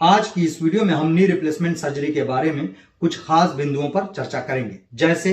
आज की इस वीडियो में हम नी रिप्लेसमेंट सर्जरी के बारे में कुछ खास बिंदुओं पर चर्चा करेंगे, जैसे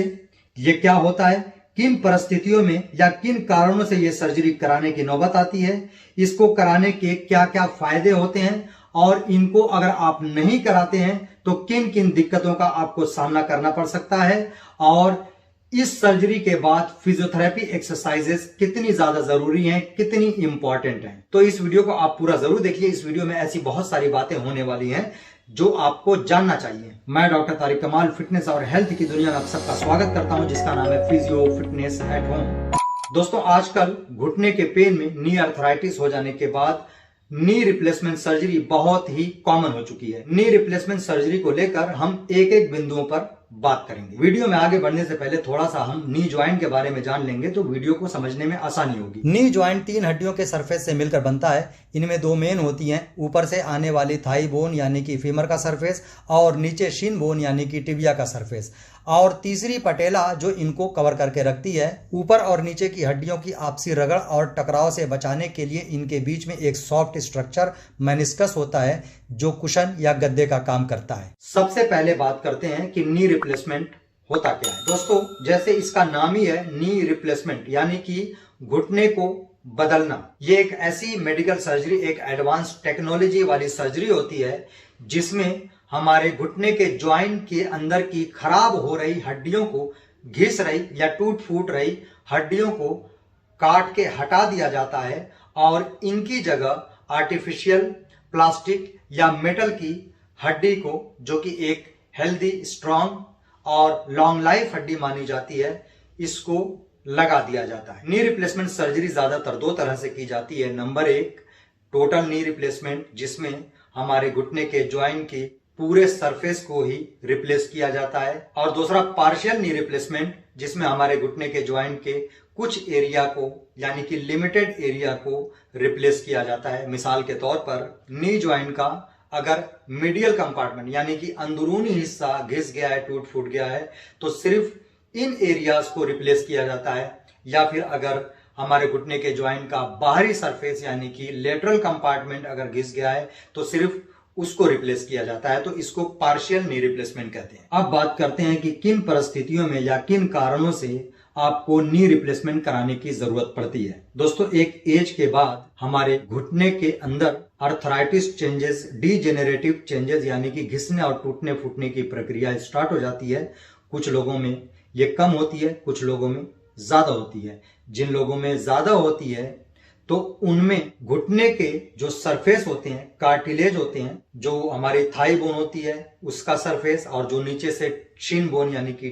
ये क्या होता है, किन परिस्थितियों में या किन कारणों से ये सर्जरी कराने की नौबत आती है, इसको कराने के क्या क्या फायदे होते हैं और इनको अगर आप नहीं कराते हैं तो किन किन दिक्कतों का आपको सामना करना पड़ सकता है, और इस सर्जरी के बाद फिजियोथेरेपी एक्सरसाइजेस कितनी ज्यादा जरूरी हैं, कितनी इंपॉर्टेंट हैं। तो इस वीडियो को आप पूरा जरूर देखिए। इस वीडियो में ऐसी बहुत सारी बातें होने वाली हैं जो आपको जानना चाहिए। मैं डॉक्टर तारिक कमाल फिटनेस और हेल्थ की दुनिया में आप सबका स्वागत करता हूं, जिसका नाम है फिजियो फिटनेस एट होम। दोस्तों, आजकल घुटने के पेन में नी आर्थराइटिस हो जाने के बाद नी रिप्लेसमेंट सर्जरी बहुत ही कॉमन हो चुकी है। नी रिप्लेसमेंट सर्जरी को लेकर हम एक एक बिंदुओं पर बात करेंगे। वीडियो में आगे बढ़ने से पहले थोड़ा सा हम नी ज्वाइंट के बारे में जान लेंगे तो वीडियो को समझने में आसानी होगी। नी ज्वाइंट 3 हड्डियों के सरफेस से मिलकर बनता है। इनमें 2 मेन होती हैं, ऊपर से आने वाली थाई बोन यानी कि फीमर का सरफेस और नीचे शिन बोन यानी कि टिबिया का सरफेस, और तीसरी पटेला जो इनको कवर करके रखती है। ऊपर और नीचे की हड्डियों की आपसी रगड़ और टकराव से बचाने के लिए इनके बीच में एक सॉफ्ट स्ट्रक्चर मेनिस्कस होता है जो कुशन या गद्दे का काम करता है। सबसे पहले बात करते हैं कि नी रिप्लेसमेंट होता क्या है। दोस्तों, जैसे इसका नाम ही है नी रिप्लेसमेंट यानी कि घुटने को बदलना। ये एक ऐसी मेडिकल सर्जरी, एक एडवांस टेक्नोलॉजी वाली सर्जरी होती है जिसमें हमारे घुटने के ज्वाइंट के अंदर की खराब हो रही हड्डियों को, घिस रही या टूट फूट रही हड्डियों को काट के हटा दिया जाता है और इनकी जगह आर्टिफिशियल प्लास्टिक या मेटल की हड्डी को, जो कि एक हेल्दी, स्ट्रांग और लॉन्ग लाइफ हड्डी मानी जाती है, इसको लगा दिया जाता है। नी रिप्लेसमेंट सर्जरी ज्यादातर 2 तरह से की जाती है। नंबर 1 टोटल नी रिप्लेसमेंट, जिसमें हमारे घुटने के ज्वाइंट के पूरे सरफेस को ही रिप्लेस किया जाता है, और दूसरा पार्शियल नी रिप्लेसमेंट, जिसमें हमारे घुटने के ज्वाइंट के कुछ एरिया को यानी कि लिमिटेड एरिया को रिप्लेस किया जाता है। मिसाल के तौर पर नी ज्वाइंट का अगर मीडियल कंपार्टमेंट यानी कि अंदरूनी हिस्सा घिस गया है, टूट फूट गया है, तो सिर्फ इन एरियाज को रिप्लेस किया जाता है। या फिर अगर हमारे घुटने के ज्वाइंट का बाहरी सरफेस यानी कि लेटरल कंपार्टमेंट अगर घिस गया है तो सिर्फ उसको रिप्लेस किया जाता है, तो इसको पार्शियल नी रिप्लेसमेंट कहते हैं। अब बात करते हैं कि किन परिस्थितियों में या किन कारणों से आपको नी रिप्लेसमेंट कराने की जरूरत पड़ती है। दोस्तों, एक एज के बाद हमारे घुटने के अंदर आर्थराइटिस चेंजेस, डीजेनरेटिव चेंजेस यानी कि घिसने और टूटने फूटने की प्रक्रिया स्टार्ट हो जाती है। कुछ लोगों में ये कम होती है, कुछ लोगों में ज्यादा होती है। जिन लोगों में ज्यादा होती है तो उनमें घुटने के जो सरफेस होते हैं, कार्टिलेज होते हैं, जो हमारी थाई बोन होती है उसका सरफेस, और जो नीचे से शिन बोन यानी कि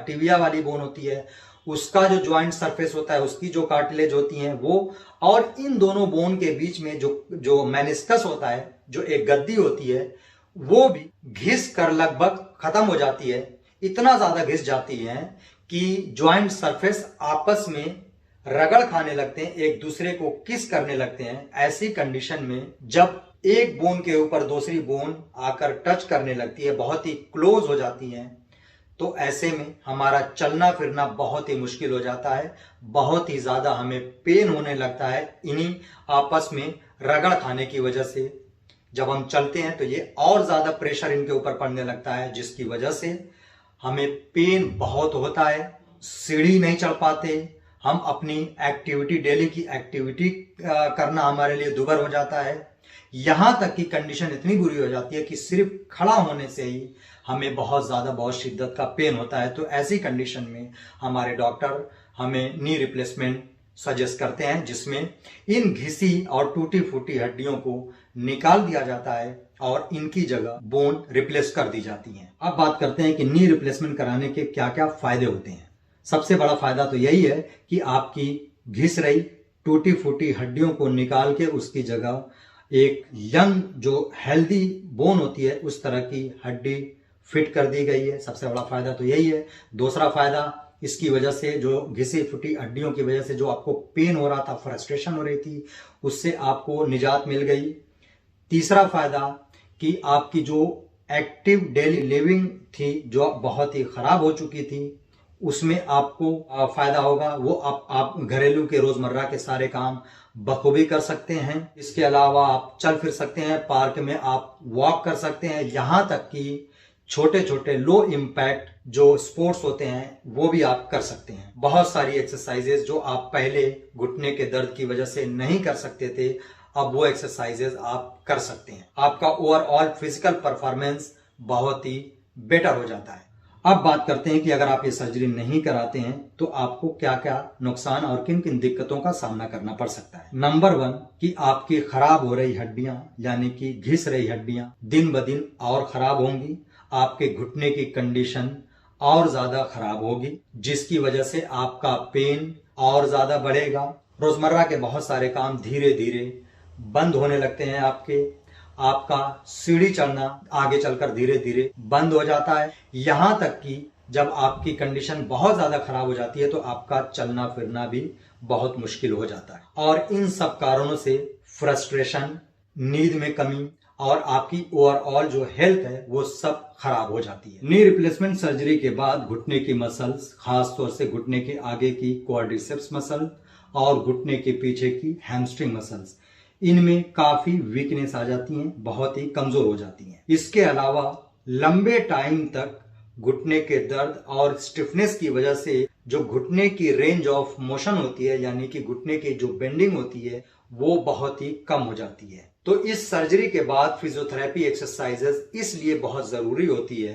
टिबिया वाली बोन होती है उसका जो ज्वाइंट सरफेस होता है, उसकी जो कार्टिलेज होती हैं वो, और इन दोनों बोन के बीच में जो मेनिस्कस होता है, जो एक गद्दी होती है, वो भी घिस कर लगभग खत्म हो जाती है। इतना ज्यादा घिस जाती है कि ज्वाइंट सरफेस आपस में रगड़ खाने लगते हैं, एक दूसरे को किस करने लगते हैं। ऐसी कंडीशन में जब एक बोन के ऊपर दूसरी बोन आकर टच करने लगती है, बहुत ही क्लोज हो जाती हैं, तो ऐसे में हमारा चलना फिरना बहुत ही मुश्किल हो जाता है। बहुत ही ज्यादा हमें पेन होने लगता है इन्हीं आपस में रगड़ खाने की वजह से। जब हम चलते हैं तो ये और ज्यादा प्रेशर इनके ऊपर पड़ने लगता है, जिसकी वजह से हमें पेन बहुत होता है। सीढ़ी नहीं चढ़ पाते, हम अपनी एक्टिविटी, डेली की एक्टिविटी करना हमारे लिए दुभर हो जाता है। यहां तक कि कंडीशन इतनी बुरी हो जाती है कि सिर्फ खड़ा होने से ही हमें बहुत ज्यादा, बहुत शिद्दत का पेन होता है। तो ऐसी कंडीशन में हमारे डॉक्टर हमें नी रिप्लेसमेंट सजेस्ट करते हैं, जिसमें इन घिसी और टूटी फूटी हड्डियों को निकाल दिया जाता है और इनकी जगह बोन रिप्लेस कर दी जाती है। अब बात करते हैं कि नी रिप्लेसमेंट कराने के क्या क्या फायदे होते हैं। सबसे बड़ा फायदा तो यही है कि आपकी घिस रही टूटी फूटी हड्डियों को निकाल के उसकी जगह एक यंग, जो हेल्दी बोन होती है, उस तरह की हड्डी फिट कर दी गई है। सबसे बड़ा फायदा तो यही है। दूसरा फायदा, इसकी वजह से, जो घिसी फूटी हड्डियों की वजह से जो आपको पेन हो रहा था, फ्रस्ट्रेशन हो रही थी, उससे आपको निजात मिल गई। तीसरा फायदा कि आपकी जो एक्टिव डेली लिविंग थी, जो बहुत ही खराब हो चुकी थी, उसमें आपको फायदा होगा। वो आप घरेलू के रोजमर्रा के सारे काम बखूबी कर सकते हैं। इसके अलावा आप चल फिर सकते हैं, पार्क में आप वॉक कर सकते हैं, यहाँ तक कि छोटे छोटे लो इम्पैक्ट जो स्पोर्ट्स होते हैं वो भी आप कर सकते हैं। बहुत सारी एक्सरसाइजेज जो आप पहले घुटने के दर्द की वजह से नहीं कर सकते थे, अब वो एक्सरसाइजेज आप कर सकते हैं। आपका ओवरऑल फिजिकल परफॉर्मेंस बहुत ही बेटर हो जाता है। अब बात करते हैं कि अगर आप ये सर्जरी नहीं कराते हैं तो आपको क्या क्या नुकसान और किन किन दिक्कतों का सामना करना पड़ सकता है। नंबर 1 कि आपकी खराब हो रही हड्डियां यानी कि घिस रही हड्डियां दिन ब दिन और खराब होंगी। आपके घुटने की कंडीशन और ज्यादा खराब होगी, जिसकी वजह से आपका पेन और ज्यादा बढ़ेगा। रोजमर्रा के बहुत सारे काम धीरे धीरे बंद होने लगते हैं आपका सीढ़ी चढ़ना आगे चलकर धीरे धीरे बंद हो जाता है। यहां तक कि जब आपकी कंडीशन बहुत ज्यादा खराब हो जाती है तो आपका चलना फिरना भी बहुत मुश्किल हो जाता है। और इन सब कारणों से फ्रस्ट्रेशन, नींद में कमी और आपकी ओवरऑल जो हेल्थ है वो सब खराब हो जाती है। नी रिप्लेसमेंट सर्जरी के बाद घुटने की मसल्स, खास तौर से घुटने के आगे की क्वाड्रिसेप्स मसल और घुटने के पीछे की हैमस्ट्रिंग मसल्स, इनमें काफी वीकनेस आ जाती हैं, बहुत ही कमजोर हो जाती हैं। इसके अलावा लंबे टाइम तक घुटने के दर्द और स्टिफनेस की वजह से जो घुटने की रेंज ऑफ मोशन होती है यानी कि घुटने की जो बेंडिंग होती है वो बहुत ही कम हो जाती है। तो इस सर्जरी के बाद फिजियोथेरेपी एक्सरसाइजेस इसलिए बहुत जरूरी होती है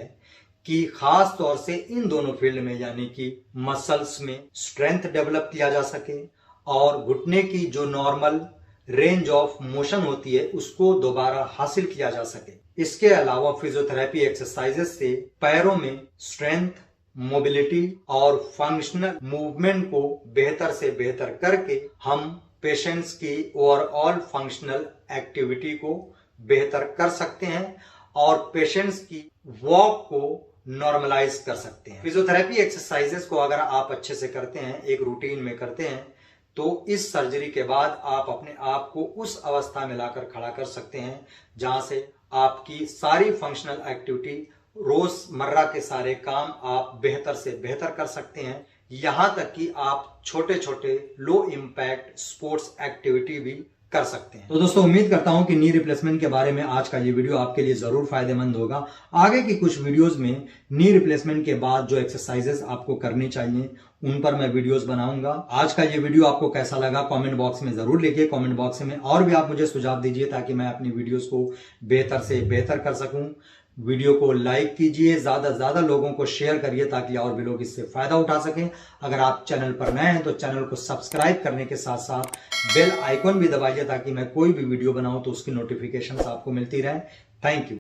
कि खास तौर से इन दोनों फील्ड में यानी कि मसल्स में स्ट्रेंथ डेवलप किया जा सके और घुटने की जो नॉर्मल रेंज ऑफ मोशन होती है उसको दोबारा हासिल किया जा सके। इसके अलावा फिजियोथेरेपी एक्सरसाइजेस से पैरों में स्ट्रेंथ, मोबिलिटी और फंक्शनल मूवमेंट को बेहतर से बेहतर करके हम पेशेंट्स की ओवरऑल फंक्शनल एक्टिविटी को बेहतर कर सकते हैं और पेशेंट्स की वॉक को नॉर्मलाइज कर सकते हैं। फिजियोथेरेपी एक्सरसाइजेस को अगर आप अच्छे से करते हैं, एक रूटीन में करते हैं, तो इस सर्जरी के बाद आप अपने आप को उस अवस्था में लाकर खड़ा कर सकते हैं जहां से आपकी सारी फंक्शनल एक्टिविटी, रोजमर्रा के सारे काम आप बेहतर से बेहतर कर सकते हैं। यहां तक कि आप छोटे छोटे लो इम्पैक्ट स्पोर्ट्स एक्टिविटी भी कर सकते हैं। तो दोस्तों, उम्मीद करता हूं कि नी रिप्लेसमेंट के बारे में आज का ये वीडियो आपके लिए जरूर फायदेमंद होगा। आगे की कुछ वीडियोस में नी रिप्लेसमेंट के बाद जो एक्सरसाइजेस आपको करनी चाहिए उन पर मैं वीडियोस बनाऊंगा। आज का ये वीडियो आपको कैसा लगा कमेंट बॉक्स में जरूर लिखिए। कमेंट बॉक्स में और भी आप मुझे सुझाव दीजिए ताकि मैं अपनी वीडियोस को बेहतर से बेहतर कर सकूं। वीडियो को लाइक कीजिए, ज्यादा से ज्यादा लोगों को शेयर करिए ताकि और भी लोग इससे फायदा उठा सकें। अगर आप चैनल पर नए हैं तो चैनल को सब्सक्राइब करने के साथ साथ बेल आइकॉन भी दबाइए ताकि मैं कोई भी वीडियो बनाऊं तो उसकी नोटिफिकेशंस आपको मिलती रहे। Thank you.